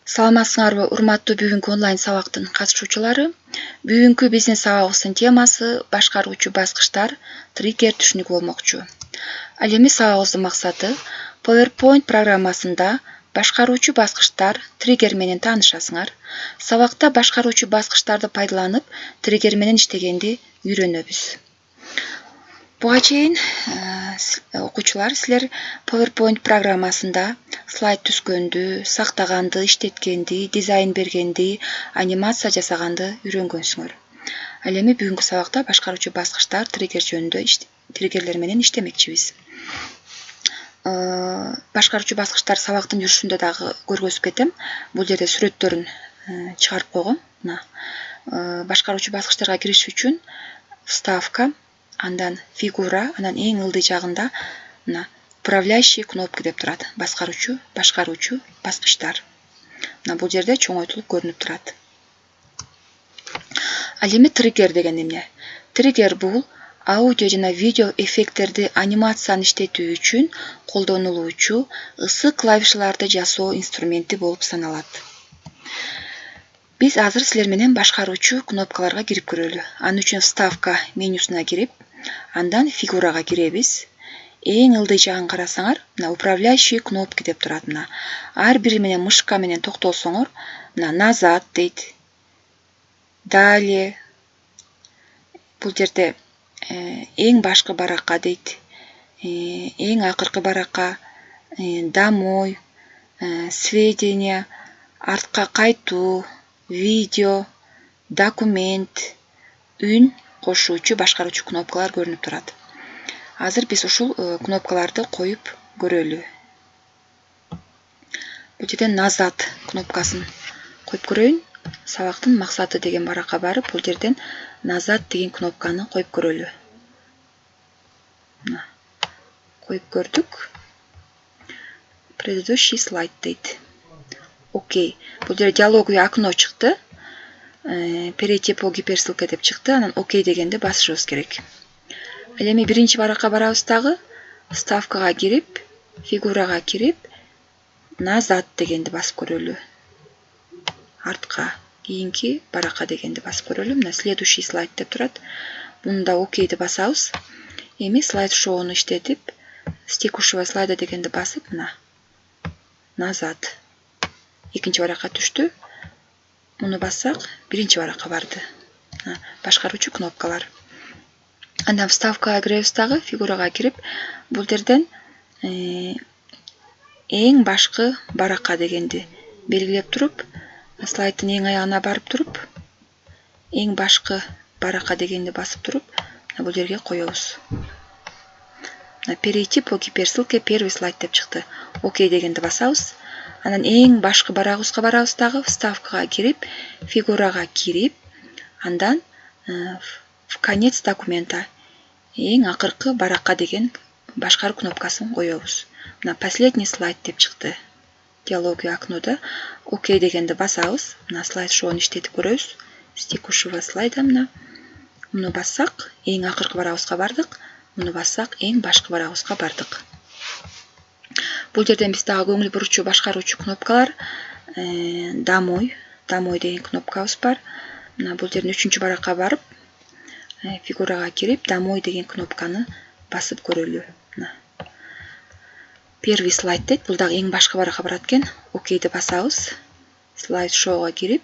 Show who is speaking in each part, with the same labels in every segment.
Speaker 1: Саламатсыңарбы, урматтуу бүгүнкү онлайн сабактын катышуучулары? Бүгүнкү биздин сабагыбыздын темасы башкаруучу баскычтар, триггер түшүнүк болмокчу. Ал эми сабагыбыздын максаты PowerPoint программасында башкаруучу баскычтар, триггер менен таанышасыңар. Сабакта башкаруучу баскычтарды пайдаланып, триггер менен иштегенди үйрөнөбүз. Буга чейин окуучулар, силер PowerPoint программасында слайд түзгөндү, сактаганды, иштеткенди, дизайн бергенди, анимация жасаганды үйрөнгөнсүңөр. Ал эми бүгүнкү сабакта башкаруучу баскычтар, триггер жөнүндө триггерлер менен иштемекчибиз. Башкаруучу баскычтар сабактын жүрүшүндө дагы көргөзүп кетем. Бул жерде сүрөттөрүн чыгарып койгом. Башкаруучу баскычтарга кириш үчүн вставка, андан фигура, андан эң ылдый жагында управляющий кнопки деп турат. Башкаруучу баскычтар. Бул жерде чоңойтулуп көрүнүп турат. Ал эми триггер деген эмне? Триггер бул аудио жана видео эффекттерди, анимацияны иштетүү үчүн колдонулуучу ысык клавишаларды жасоо инструменти болуп саналат. Биз азыр силер менен башкаруучу кнопкаларга кирип көрөлү. Анын үчүн вставка менюсуна кирип, андан фигурага киребиз. Эң ылдый жагын карасаңар, управляющий кнопки деп турат. Ар бири менен мышка менен токтолсоңор, назад дейт. Далее. Бул жерде эң башкы баракка дейт. Эң акыркы баракка, домой, сведения, артка кайтуу, видео, документ, үн кошуучу башкаруучу кнопкалар көрүнүп турат. Азыр биз ушул кнопкаларды коюп көрөлү. Бул жерде назад кнопкасын коюп көрөйүн. Сабактын максаты деген баракка барып, бул жерден назад деген кнопканы коюп көрөлү. Коюп көрдүк. Предыдущий слайд дейт. Окей. Бул жерде диалоговый окно чыкты. Перейти по гиперссылке деп чыкты. Анан окей дегенди басышыбыз керек. Ал эми биринчи баракка барабыз дагы, вставкага кирип, фигурага кирип, назад дегенди басып көрөлү. Артка, кийинки баракка дегенди басып көрөлү. Следующий слайд деп турат. Мында окейди басабыз. Эми слайд шоуну иштетип, с текущего слайда дегенди басып, назад. Экинчи баракка түштү. Муну бассак, биринчи баракка барды. Башкаруучу кнопкалар. Андан вставкага киребиз дагы, фигурага кирип, бул жерден эң башкы баракка дегенди белгилеп туруп, слайддын эң аягына барып туруп, эң башкы баракка дегенди басып туруп, бул жерге коебуз. Перейти по гиперссылке первый слайд деп чыкты. Окей дегенди басабыз. Анан эң башкы барагыбызга барабыз дагы, вставкага кирип, фигурага кирип, андан в конец документа эң акыркы баракка деген башкаруу кнопкасын коебуз. Последний слайд деп чыкты. Диалоговый окнода окей дегенди басабыз. Слайд шоуну иштетип көрөбүз. С текущего слайда муну бассак, эң акыркы барагыбызга бардык. Муну бассак, эң башкы барагыбызга бардык. Бул жерден биз дагы көңүл буручу башкаруучу кнопкалар, домой деген кнопкабыз бар. Бул жерден 3-чү баракка барып, фигурага кирип, домой деген кнопканы басып көрөлү. Первый слайд дейт, бул дагы эң башкы баракка барат экен. Окейди басабыз. Слайд шоуга кирип,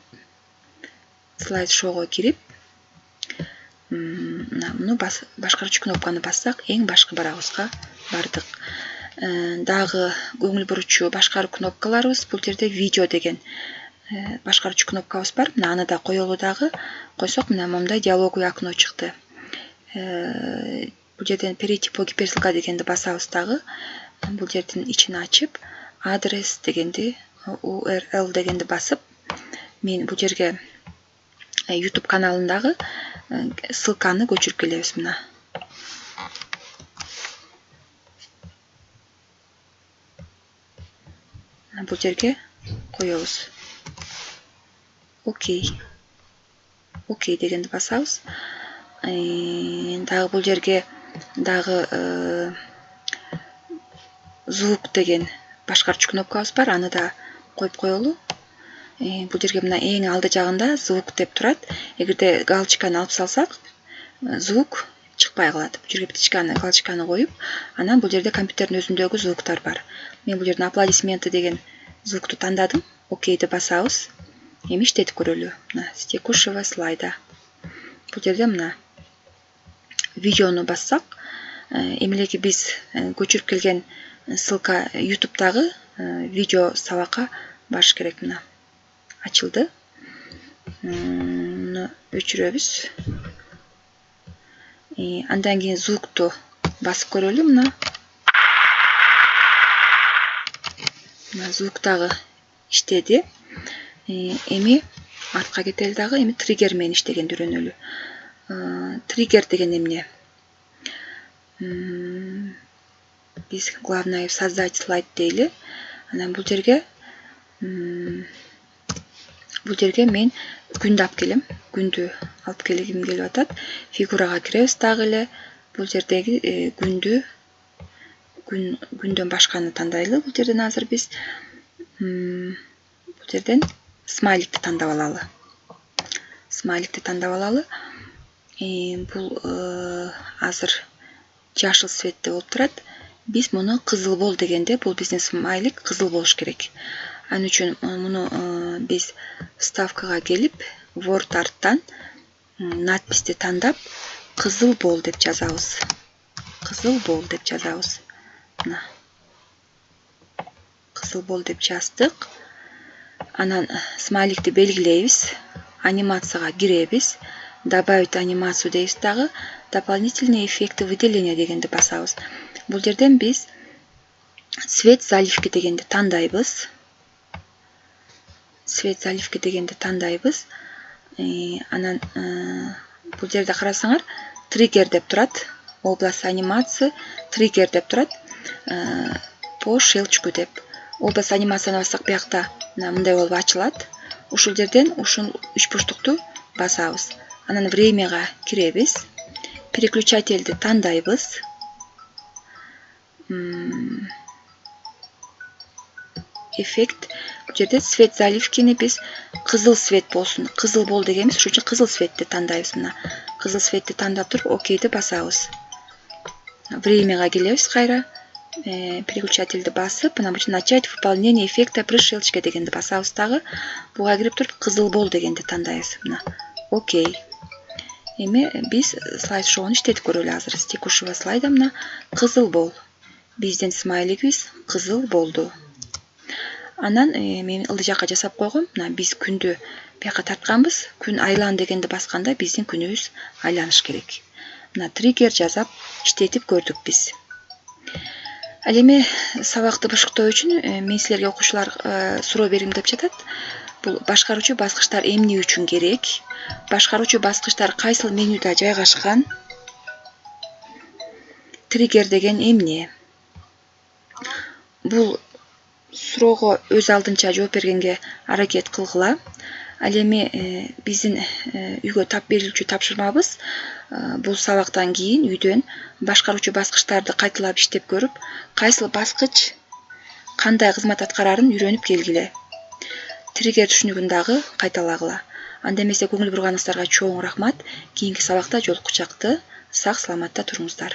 Speaker 1: муну башкаруучу кнопканы бассак, эң башкы барагыбызга бардык. Дагы көңүл буручу башкаруу кнопкаларыбыз, бул жерде видео деген башкаруучу кнопкабыз бар. Аны да коелу дагы. Койсок, момундай диалоговый окно чыкты. Бул жерден перейти по гиперссылка дегенди басабыз дагы. Бул жердин ичин ачып, адрес дегенди, URL дегенди басып, мен бул жерге YouTube каналындагы ссылканы көчүрүп келебиз. Бул жерге коебуз. Окей дегенди басабыз. Дагы бул жерге дагы звук деген башкарчу кнопкабыз бар, аны да коюп коелу. бул жерге мына эң алды жагында звук деп турат. Эгерде галочканы алып салсак, звук чыкпай калат. Бул жерге птичканы, галочканы коюп, анан бул жерде компьютердин өзүндөгү звуктар бар. Мен бул жерден аплодисменты деген звукту тандадым. Окейди басабыз. Эми иштетип көрөлү. Мына текущего слайда. Бул жерде мына видеону бассак, эмелеги биз көчүрүп келген ссылка YouTube'дагы видео сабакка барыш керек. Мына ачылды. Муну өчүрөбүз. Андан кийин звукту басып көрөлү. Мына звук дагы иштеди. Эми артка кетели дагы, эми триггер менен иштегенди үйрөнөлү. Триггер деген эмне? Биз главное создать слайд дейли. Анан бул жерге мен күндү алып келем. Күндү алып келгим келип атат. Фигурага киребиз дагы эле. Бул жердеги күндөн башканы тандайлы. Бул жерден азыр биз бул жерден смайликти тандап алалы. Бул азыр жашыл цветте болуп турат. Биз муну кызыл бол дегенде, бул биздин смайлик кызыл болуш керек. Ал үчүн муну биз вставкага келип, Word арттан надписти тандап, кызыл бол деп жазабыз. Мына. Кызыл бол деп жаздык. Анан смайликти белгилейбиз. Анимацияга киребиз. Добавить анимацию дейбиз дагы. Дополнительные эффекты выделения дегенди басабыз. Бул жерден биз цвет заливки дегенди тандайбыз. Анан бул жерде карасаңар, триггер деп турат. Область анимации, триггер деп турат. По щелчку деп. Область анимацияны бассак, биякта мындай болуп ачылат. Ушул жерден ушул үч бурчтукту басабыз. Анан времяга киребиз. Переключательди тандайбыз. Эффект. Бул жерде цвет заливкини биз кызыл цвет болсун. Кызыл бол дегенбиз, ошон үчүн кызыл цветти тандайбыз. Мына кызыл цветти тандап туруп, окейди басабыз. Времяга келебиз кайра. Переключательди басып, мына бул начать выполнение эффекта при щелчке дегенди басабыз дагы. Буга кирип туруп, кызыл бол дегенди тандайбыз. Мына окей. Эми биз слайд шоуну иштетип көрөлү азыр. С текущего слайда мына кызыл бол. Биздин смайлигибиз кызыл болду. Анан мен ылдый жакка жасап койгом. Мына биз күндү бияка тартканбыз. Күн айлан дегенди басканда биздин күнүбүз айланыш керек. Мына триггер жасап иштетип көрдүк биз. Ал эми сабакты бышыктоо үчүн мен силерге окуучулар суроо бергим деп жатат. Бул башкаруучу баскычтар эмне үчүн керек? Башкаруучу баскычтар кайсыл менюда жайгашкан? Триггер деген эмне? Бул суроого өз алдынча жооп бергенге аракет кылгыла. Ал эми биздин үйгө берилүүчү тапшырмабыз бул сабактан кийин үйдөн башкаруучу баскычтарды кайталап иштеп көрүп, кайсыл баскыч кандай кызмат аткарарын үйрөнүп келгиле. Триггер түшүнүгүн дагы кайталагыла. Анда эмесе көңүл бурганыңыздарга чоң рахмат. Кийинки сабакта жолуккучакты сак саламатта туруңуздар.